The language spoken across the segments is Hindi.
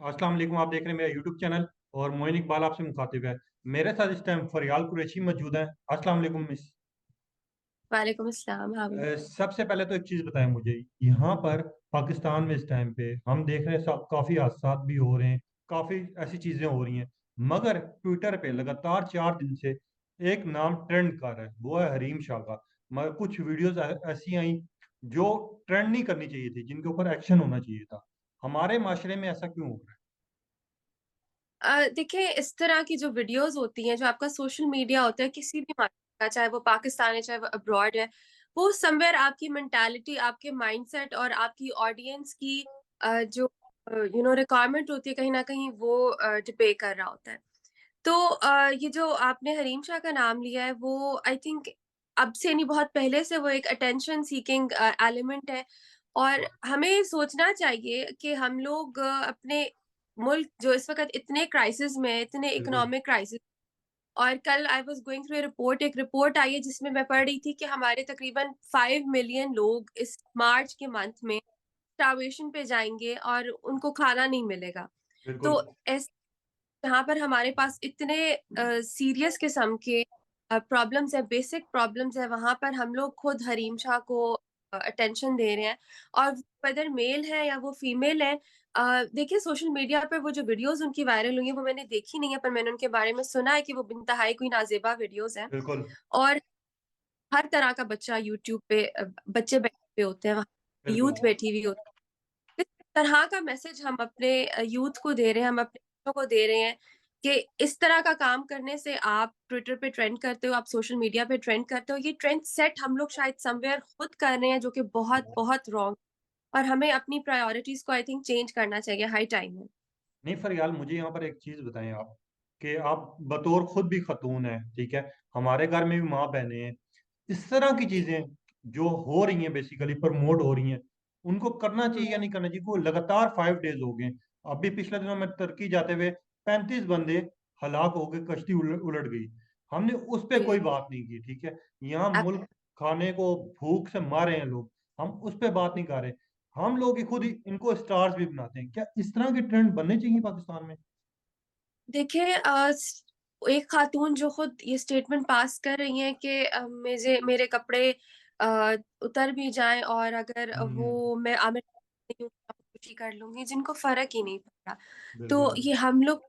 अस्सलाम वालेकुम। आप देख रहे हैं मेरा यूट्यूब चैनल और मोइन इकबाल आपसे मुखातिब है। मेरे साथ इस टाइम फरियाल कुरैशी मौजूद हैं। अस्सलाम वालेकुम मिस। वालेकुम अस्सलाम। हाँ भाई। सबसे पहले तो एक चीज़ बताएं मुझे, यहाँ पर पाकिस्तान में इस टाइम पे हम देख रहे हैं सब काफ़ी हादसात भी हो रहे हैं, काफ़ी ऐसी चीज़ें हो रही हैं। मगर ट्विटर पे लगातार 4 दिन से एक नाम ट्रेंड कर रहा है, वो है हरीम शाह का। मगर कुछ वीडियोस ऐसी आई जो ट्रेंड नहीं करनी चाहिए थी, जिनके ऊपर एक्शन होना चाहिए था। हमारे माशरे में ऐसा क्यों हो रहा देखिए, इस तरह की जो वीडियोस होती हैं, जो आपका सोशल मीडिया होता है किसी भी मामले का, चाहे वो पाकिस्तान है, चाहे वो अब्रॉड है, वो समवेयर आपकी मेंटालिटी, आपके माइंडसेट और आपकी ऑडियंस की जो रिक्वायरमेंट होती है, कहीं ना कहीं वो डिबे कर रहा होता है। तो ये जो आपने हरीम शाह का नाम लिया है, वो आई थिंक अब से नहीं, बहुत पहले से वो एक अटेंशन सीकिंग एलिमेंट है। और हमें सोचना चाहिए कि हम लोग अपने मुल्क जो इस वक्त इतने क्राइसिस में है, इतने है? बिल्कुल। Economic crisis. और कल I was going through report, एक रिपोर्ट आई है जिसमें मैं पढ़ रही थी कि हमारे तकरीबन 5 मिलियन लोग इस मार्च के मंथ में स्टारवेशन पे जाएंगे और उनको खाना नहीं मिलेगा। बिल्कुल। तो जहाँ पर हमारे पास इतने सीरियस किस्म के प्रॉब्लम्स है, बेसिक प्रॉब्लम्स है, वहां पर हम लोग खुद हरीम शाह को अटेंशन दे रहे हैं। और वेदर मेल है या वो फीमेल है, देखिए सोशल मीडिया पर वो जो वीडियोस उनकी वायरल हुई है वो मैंने देखी नहीं है, पर मैंने उनके बारे में सुना है कि वो बिनतहाई कोई नाजेबा वीडियोस हैं। बिल्कुल। और हर तरह का बच्चा यूट्यूब पे, बच्चे बैठे होते हैं वहाँ, बिल्कुल। यूथ बैठी हुई होती है। इस तरह का मैसेज हम अपने यूथ को दे रहे हैं, हम अपने बच्चों को दे रहे हैं कि इस तरह का काम करने से आप ट्विटर पे ट्रेंड करते हो, आप सोशल मीडिया पे ट्रेंड करते हो, ये ट्रेंड सेट हम लोग शायद समवेयर खुद कर रहे हैं, जो कि बहुत बहुत रॉन्ग। और हमें अपनी प्रायोरिटीज को आई थिंक चेंज करना चाहिए, हाई टाइम है। नहीं फरियाल, मुझे यहाँ पर एक चीज बताएं आप, कि आप बतौर खुद भी खतून है, ठीक है, हमारे घर में भी माँ बहनें हैं। इस तरह की जी। चीजें जो हो रही हैं, बेसिकली प्रमोट हो रही हैं, उनको करना हम्म। चाहिए या नहीं करना चाहिए? को लगातार 5 डेज हो गए। अभी पिछले दिनों में तुर्की जाते हुए 35 बंदे हलाक हो गए, कश्ती उलट गई। हमने उस पर जी। कोई बात नहीं की, ठीक है। यहाँ आप मुल्क खाने को भूख से मारे हैं लोग, हम उस पर बात नहीं कर रहे। हम लोग ही खुद ही इनको स्टार्स भी बनाते हैं। क्या इस तरह के ट्रेंड बनने चाहिए पाकिस्तान में? देखिए, एक खातून जो खुद ये स्टेटमेंट पास कर रही हैं कि मुझे मेरे कपड़े उतर भी जाएं और अगर हम्म। वो मैं आमिर नहीं हूं, तो खुशी कर लूंगी, जिनको फर्क ही नहीं पड़ रहा। तो बिल्कुल। ये हम लोग,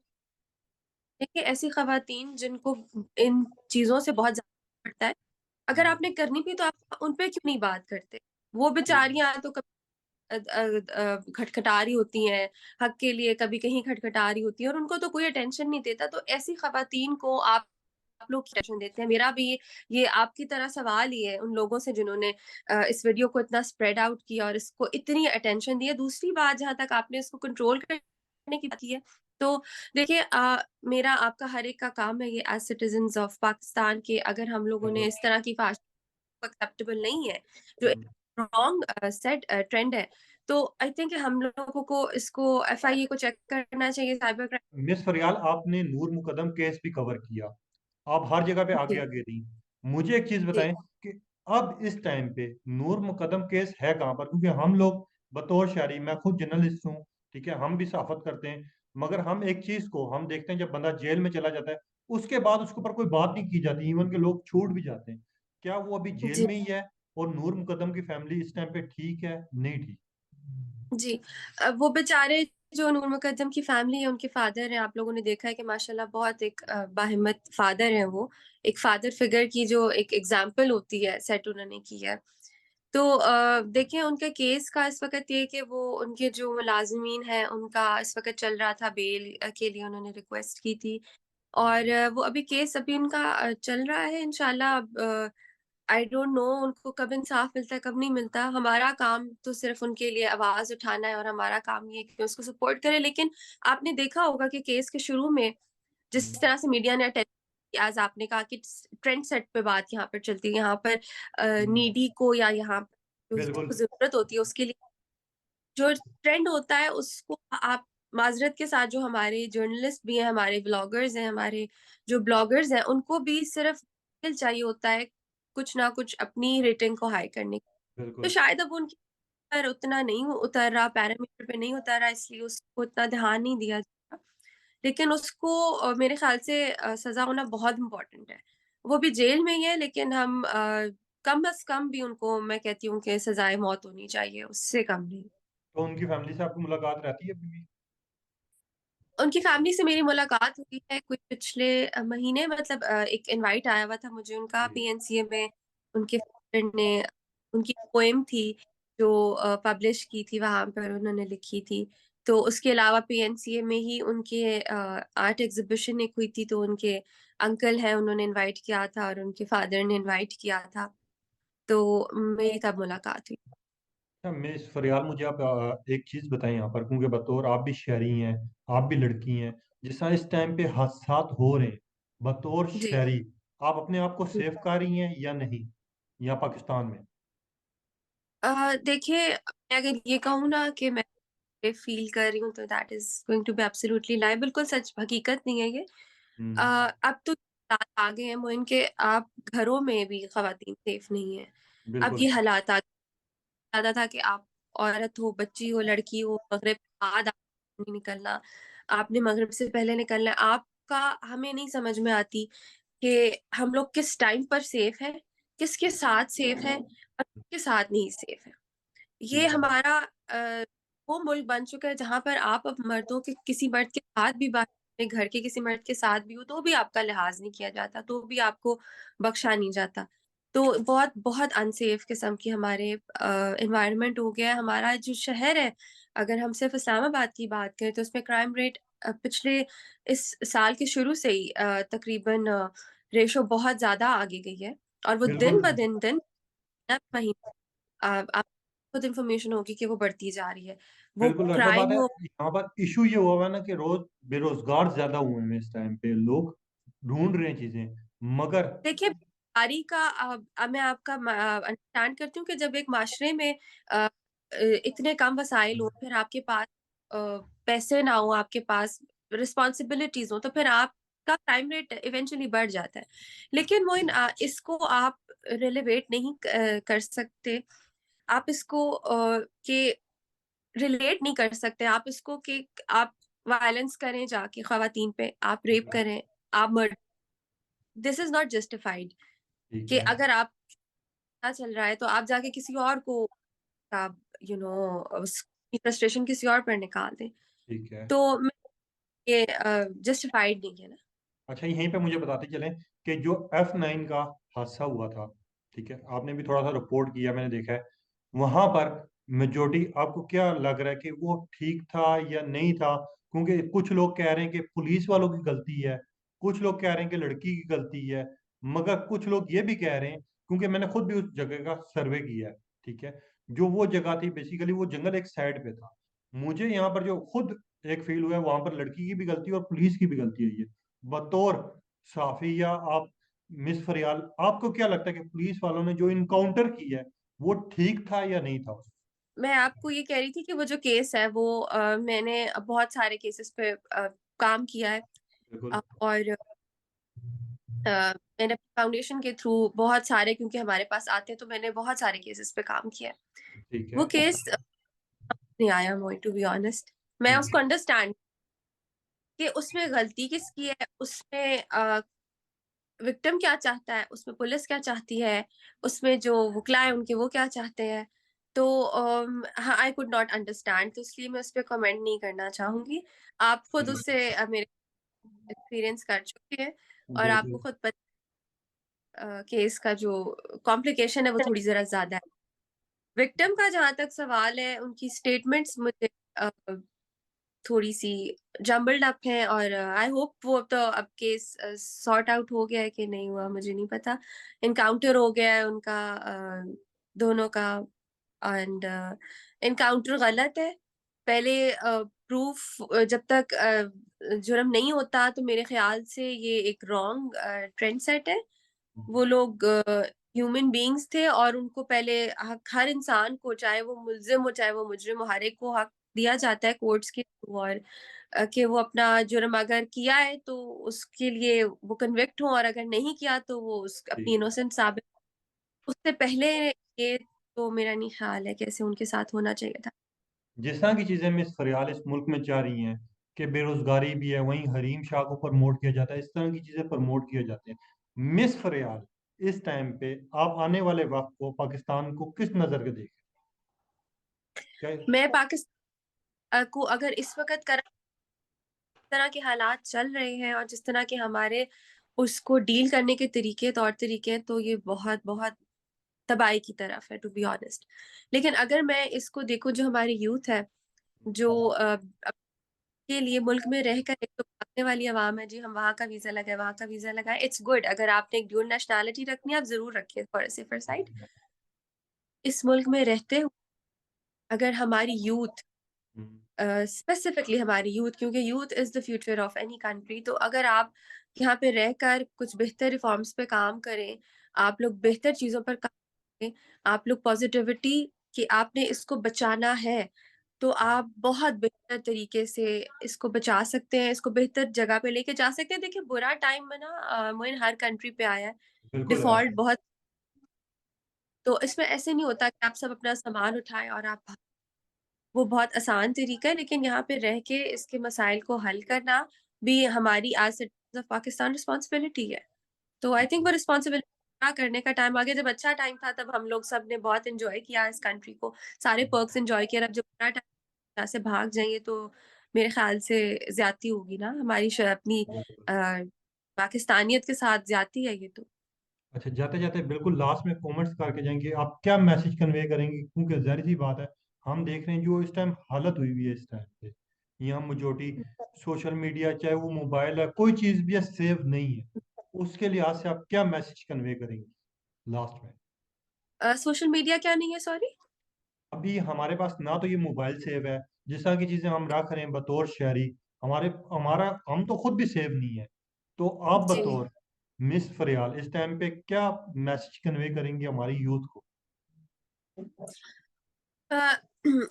देखिए ऐसी खवातीन जिनको इन चीजों से बहुत ज्यादा पड़ता है, अगर हम्म। आपने करनी भी तो आप उन पे क्यों नहीं बात करते? वो बिल्कुल। बेचारियां तो खटखटा रही होती हैं हक के लिए, कभी कहीं खटखटा रही होती है, और उनको तो कोई अटेंशन नहीं देता। तो ऐसी खवातीन को आप लोग अटेंशन देते हैं। मेरा भी ये आपकी तरह सवाल ही है उन लोगों से जिन्होंने इस वीडियो को इतना स्प्रेड आउट किया और इसको इतनी अटेंशन दी है। दूसरी बात, जहां तक आपने इसको कंट्रोल करने की बात की है, तो देखिए, मेरा आपका हर एक का काम है ये एज सिटीजन ऑफ पाकिस्तान के, अगर हम लोगों ने बिल्कुल। इस तरह की एक्सेप्टेबल नहीं है, जो हम्म। रॉन्ग सेट ट्रेंड है, तो आई थिंक हम लोगों को इसको एफआईए को चेक करना चाहिए, साइबर क्राइम। मिस फरियाल, आपने नूर मुकदम केस भी कवर किया, आप हर जगह पे आगे जी। आगे रही। मुझे एक चीज जी। बताएं कि अब इस टाइम पे नूर मुकदम केस है कहाँ पर? क्योंकि हम लोग बतौर शहरी, मैं खुद जर्नलिस्ट हूँ, ठीक है, हम भी सहाफत करते हैं। मगर हम एक चीज को हम देखते हैं, जब बंदा जेल में चला जाता है उसके बाद उसके ऊपर कोई बात नहीं की जाती, इवन के लोग छूट भी जाते हैं। क्या वो अभी जेल जी। में ही है? और नूर मुकदम की फैमिली इस टाइम पे ठीक है, नहीं ठीक? जी। वो बेचारे जो नूर मुकद्दम की फैमिली है, उनके फादर हैं, आप लोगों ने देखा है कि माशाल्लाह बहुत एक बाहिम्मत फादर हैं वो। एक फादर फिगर की जो एक एग्जाम्पल होती है, सेट उन्होंने की है। तो देखिए, उनके केस का इस वक़्त ये है कि वो उनके जो मुलाज़िमीन हैं, उनका इस वक़्त चल रहा था, बेल के लिए उन्होंने रिक्वेस्ट की थी। और वो अभी केस अभी उनका चल रहा है। इंशाल्लाह अब आई डोंट नो उनको कब इंसाफ मिलता है, कब नहीं मिलता। हमारा काम तो सिर्फ़ उनके लिए आवाज़ उठाना है और हमारा काम ये है कि उसको सपोर्ट करें। लेकिन आपने देखा होगा कि केस के शुरू में जिस हम्म। तरह से मीडिया ने एज़ आपने कहा कि ट्रेंड सेट पे बात यहाँ पर चलती है, यहाँ पर हम्म। नीडी को या यहाँ पर बिल्कुल। जिसको ज़रूरत होती है उसके लिए जो ट्रेंड होता है उसको आप, माज़रत के साथ, जो हमारे जर्नलिस्ट भी हैं, हमारे व्लॉगर्स हैं, हमारे जो ब्लॉगर्स हैं, उनको भी सिर्फ चाहिए होता है कुछ ना कुछ अपनी रेटिंग को हाई करने के। तो बिल्कुल। शायद अब उनकी पर उतना नहीं उतर रहा, पैरामीटर पे नहीं उतर रहा, इसलिए उसको उतना ध्यान नहीं दिया जा रहा। लेकिन उसको मेरे ख़्याल से सज़ा होना बहुत इम्पोर्टेंट है। वो भी जेल में ही है, लेकिन हम कम से कम भी उनको मैं कहती हूँ कि सज़ाए मौत होनी चाहिए, उससे कम नहीं। तो उनकी फैमिली से आपकी मुलाकात रहती है अभी भी? उनकी फैमिली से मेरी मुलाकात हुई है कुछ पिछले महीने, मतलब एक इनवाइट आया हुआ था मुझे उनका जी। पीएनसीए में। उनके फ्रेंड ने उनकी पोएम थी जो पब्लिश की थी, वहां पर उन्होंने लिखी थी। तो उसके अलावा पीएनसीए में ही उनके आर्ट एग्जीबिशन एक हुई थी, तो उनके अंकल हैं, उन्होंने इनवाइट किया था और उनके फादर ने इनवाइट किया था। तो मेरी तब मुलाकात हुई। अच्छा मिस फरियाल, मुझे आप एक चीज़ बताएं यहाँ पर, क्योंकि बतौर आप भी शहरी हैं, आप भी लड़की हैं, जिस तरह इस टाइम पे हादसात हो रहे हैं, बतौर जी। शहरी आप अपने आप को सेफ कर रही हैं या नहीं, यहाँ पाकिस्तान में? देखिए, मैं अगर ये कहूँ ना कि मैं फील कर रही हूँ, तो that is going to be absolutely lie, बिल्कुल सच, हकीकत नहीं है ये। हम्म। अब तो हालात आ गए हैं मोइन के आप घरों में भी खवातीन सेफ नहीं है। अब बिल्कुल। ये हालात आता था कि आप औरत हो, बच्ची हो, लड़की हो, मगरिब के बाद आपने नहीं निकलना, आपने मगरिब से पहले निकलना है। आपका हमें नहीं समझ में आती कि हम लोग किस टाइम पर सेफ हैं, किसके साथ सेफ हैं और किसके साथ नहीं सेफ है। ये ठीक है। हमारा वो मुल्क बन चुका है जहाँ पर आप अब मर्दों के किसी मर्द के साथ भी बात, अपने घर के किसी मर्द के साथ भी हो, तो भी आपका लिहाज नहीं किया जाता, तो भी आपको बख्शा नहीं जाता। तो बहुत बहुत अनसेफ किस्म की हमारे एनवायरनमेंट हो गया है। हमारा जो शहर है, अगर हम सिर्फ इस्लामाबाद की बात करें, तो उसमें क्राइम रेट पिछले इस साल के शुरू से ही तकरीबन रेशो बहुत ज़्यादा आगे गई है, और वो दिन बिल्कुल। ब दिन महीना आपको खुद इन्फॉर्मेशन होगी कि वो बढ़ती जा रही है। वो बिल्कुल ऐसा बात क्राइम है। हो, यहाँ पर इशू ये हुआ हुआ है ना कि रोज बेरोजगार ज्यादा हुए हैं इस टाइम पे, लोग ढूंढ रहे हैं चीजें, मगर देखिए बीमारी का अब मैं आपका अंडरस्टैंड करती हूँ कि जब एक माशरे में इतने कम वसाइल हो, फिर आपके पास अ, पैसे ना हो, आपके पास रिस्पॉन्सिबिलिटीज हो, तो फिर आपका क्राइम रेट इवेंचुअली बढ़ जाता है। लेकिन वो इसको आप रिलेवेट नहीं कर सकते। आप इसको के रिलेट नहीं कर सकते आप इसको कि आप वायलेंस करें जाके खवातीन पे, आप रेप करें, आप murder, this is not justified. ठीक कि है। अगर आप पता चल रहा है तो आप जाके किसी और को आप उसकी फ्रस्ट्रेशन किसी और पर निकाल दें, ठीक है। तो ये जस्टिफाइड नहीं है ना। अच्छा यहीं पे मुझे बताते चलें कि जो F9 का हादसा हुआ था, ठीक है, आपने भी थोड़ा सा रिपोर्ट किया, मैंने देखा है, वहां पर मेजोरिटी आपको क्या लग रहा है कि वो ठीक था या नहीं था? क्योंकि कुछ लोग कह रहे हैं कि पुलिस वालों की गलती है, कुछ लोग कह रहे हैं कि लड़की की गलती है, मगर कुछ लोग ये भी कह रहे हैं, क्योंकि मैंने खुद भी उस जगह का सर्वे किया है, ठीक है, जो वो जगह थी बेसिकली वो जंगल एक साइड पे था, मुझे यहाँ पर जो खुद एक फील हुआ है वहां पर लड़की की भी गलती है और पुलिस की भी गलती है। ये बतौर साफिया आप, मिस फरियाल, आपको क्या लगता है कि पुलिस वालों ने जो इनकाउंटर किया है वो ठीक था या नहीं था? मैं आपको ये कह रही थी कि वो जो केस है वो मैंने बहुत सारे केसेस पे काम किया है। बिल्कुल। और मैंने फाउंडेशन के थ्रू बहुत सारे, क्योंकि हमारे पास आते हैं, तो मैंने बहुत सारे केसेस पे काम किया है। ठीक वो है। केस नहीं आया मोई, टू बी ऑनेस्ट। मैं ठीक उसको है। अंडरस्टैंड कि उसमें गलती किसकी है, उसमें विक्टिम क्या चाहता है, उसमें पुलिस क्या चाहती है, उसमें जो वकला है उनके वो क्या चाहते हैं। तो हाँ, आई कुड नॉट अंडरस्टैंड, तो इसलिए मैं उस पर कमेंट नहीं करना चाहूंगी। आप खुद ठीक है। उससे मेरे एक्सपीरियंस कर चुके हैं, और आपको बिल्कुल। खुद पता केस का जो कॉम्प्लिकेशन है वो थोड़ी जरा ज्यादा है। विक्टिम का जहां तक सवाल है, उनकी स्टेटमेंट्स मुझे अ, थोड़ी सी जम्बल्ड अप है, और आई होप वो तो अब केस सॉर्ट आउट हो गया है कि नहीं हुआ मुझे नहीं पता। इनकाउंटर हो गया है उनका दोनों का, एंड इनकाउंटर गलत है। पहले प्रूफ जब तक जुर्म नहीं होता, तो मेरे ख्याल से ये एक रॉन्ग ट्रेंड सेट है। वो लोग ह्यूमन बीइंग्स थे, और उनको पहले हक, हर इंसान को, चाहे वो मुल्जिम हो चाहे वो मुजरिम हो, हर एक को हक दिया जाता है कोर्ट्स के थ्रू, और कि वो अपना जुर्म अगर किया है तो उसके लिए वो कन्विक्ट हो, और अगर नहीं किया तो वो अपनी ठीक है। इनोसेंट साबित। उससे पहले ये तो मेरा नहीं ख़्याल है कि ऐसे उनके साथ होना चाहिए था। जिस तरह की चीज़ें मिस फ़रियाल इस मुल्क में चाह रही हैं कि बेरोज़गारी भी है, वहीं हरीम शाह को प्रमोट किया जाता है, इस तरह की चीज़ें प्रमोट किए जाते हैं। मिस फ़रियाल इस टाइम पे आप आने वाले वक़्त को पाकिस्तान को किस नज़र के देखें? क्या मैं को अगर इस वक़्त तरह के हालात चल रहे हैं और जिस तरह के हमारे उसको डील करने के तरीके, तौर-तरीके हैं, तो ये बहुत-बहुत तबाही की तरफ है टू बी ऑनेस्ट। लेकिन अगर मैं इसको देखूँ जो हमारी यूथ है, जो के लिए मुल्क में रहकर एक तो भागने वाली अवाम है जी, हम वहाँ का वीज़ा लगाएँ, वहाँ का वीज़ा लगाएँ, इट्स गुड अगर आपने एक ड्यूल नेशनैलिटी रखनी है, आप ज़रूर रखिए फॉर अ सेफर साइड। इस मुल्क में रहते हुए अगर हमारी यूथ स्पेसिफिकली हमारी यूथ क्योंकि youth is the future of any country तो अगर आप यहाँ पे रहकर कुछ बेहतर रिफॉर्म्स पे काम करें, आप लोग बेहतर चीज़ों पर काम करें, आप लोग पॉजिटिविटी कि आपने इसको बचाना है, तो आप बहुत बेहतर तरीके से इसको बचा सकते हैं, इसको बेहतर जगह पे लेके जा सकते हैं। देखिए बुरा टाइम में ना मोइन हर कंट्री पे आया है, बिल्कुल है। डिफ़ॉल्ट बहुत तो इसमें ऐसे नहीं होता कि आप सब अपना सामान उठाएँ और आप वो बहुत आसान तरीका है, लेकिन यहाँ पे रह के इसके मसाइल को हल करना भी हमारी as citizens of Pakistan responsibility है। तो आई थिंक वो रिस्पॉन्सिबिलिटी पूरा करने का टाइम आ गया। जब अच्छा टाइम था तब हम लोग सब ने बहुत एन्जॉय किया इस कंट्री को, सारे पर्क्स एन्जॉय किए और अब जब बुरा टाइम यहाँ से भाग जाएँगे तो मेरे ख़्याल से ज़्यादती होगी ना हमारी अपनी बिल्कुल। अ, पाकिस्तानियत के साथ ज़्यादती है ये तो। अच्छा, जाते-जाते बिल्कुल लास्ट में कमेंट्स करके जाएँगे, आप क्या मैसेज कन्वे करेंगे? क्योंकि ज़ाहिर-सी बात है, हम देख रहे हैं जो इस टाइम हालत हुई हुई है इस टाइम पे। यहाँ मेजॉरिटी सोशल मीडिया चाहे वो मोबाइल है, कोई चीज़ भी है सेफ नहीं है। उसके लिहाज से आप क्या मैसेज कन्वे करेंगी लास्ट में? सोशल मीडिया क्या नहीं है सॉरी? अभी हमारे पास ना तो ये मोबाइल सेफ है, जिस तरह की चीज़ें हम रख रहे हैं बतौर शहरी, हमारे हमारा हम तो खुद भी सेफ नहीं है। तो आप जी। बतौर मिस फ़रियाल इस टाइम पे क्या मैसेज कन्वे करेंगी हमारी यूथ को? अ,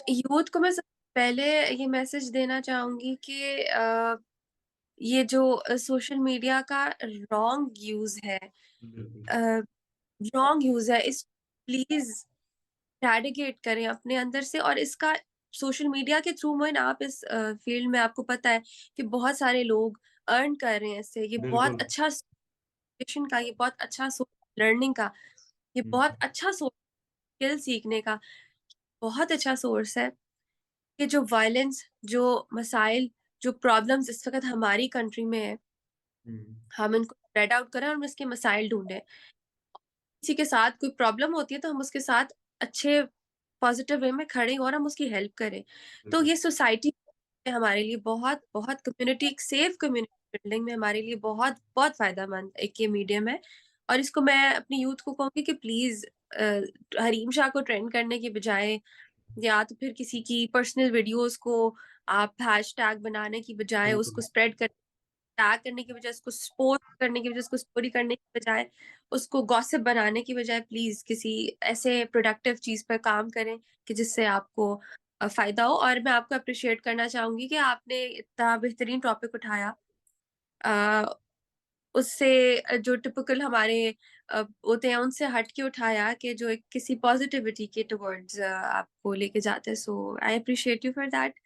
यूथ को मैं सबसे पहले ये मैसेज देना चाहूँगी कि ये जो सोशल मीडिया का रॉन्ग यूज़ है बिल्कुल, अ, रॉन्ग यूज़ है, इस प्लीज़ एराडिकेट करें अपने अंदर से और इसका सोशल मीडिया के थ्रू में आप इस फ़ील्ड में आपको पता है कि बहुत सारे लोग अर्न कर रहे हैं इससे। ये बहुत बिल्कुल। अच्छा एजुकेशन का, ये बहुत अच्छा सोर्स लर्निंग का, ये हुँ, बहुत अच्छा सोर्स स्किल सीखने का, बहुत अच्छा सोर्स है। ये जो वायलेंस, जो मसाइल, जो प्रॉब्लम्स इस वक़्त हमारी कंट्री में है, हुँ, हम इनको स्प्रेड आउट करें और हम इसके मसाइल ढूँढें। किसी के साथ कोई प्रॉब्लम होती है तो हम उसके साथ अच्छे पॉज़िटिव वे में खड़े हों और हम उसकी हेल्प करें। तो बिल्कुल, ये सोसाइटी में हमारे लिए बहुत कम्युनिटी एक सेफ कम्युनिटी बिल्डिंग में हमारे लिए बहुत फ़ायदेमंद एक ये मीडियम है। और इसको मैं अपनी यूथ को कहूँगी कि प्लीज़ हरीम शाह को ट्रेंड करने की बजाय या तो फिर किसी की पर्सनल वीडियोज़ को आप हैशटैग बनाने की बजाय बिल्कुल, उसको स्प्रेड कर टैग करने की बजाय उसको पोस्ट करने की बजाय उसको स्टोरी करने की बजाय उसको गॉसिप बनाने की बजाय प्लीज़ किसी ऐसे प्रोडक्टिव चीज़ पर काम करें कि जिससे आपको फ़ायदा हो और मैं आपको एप्रिशिएट करना चाहूँगी कि आपने इतना बेहतरीन टॉपिक उठाया। अ, उससे जो टिपिकल हमारे होते हैं उनसे हट के उठाया कि जो एक किसी पॉज़िटिविटी के टुवर्ड्स आपको लेके जाते हैं सो आई एप्रिशिएट यू फॉर दैट।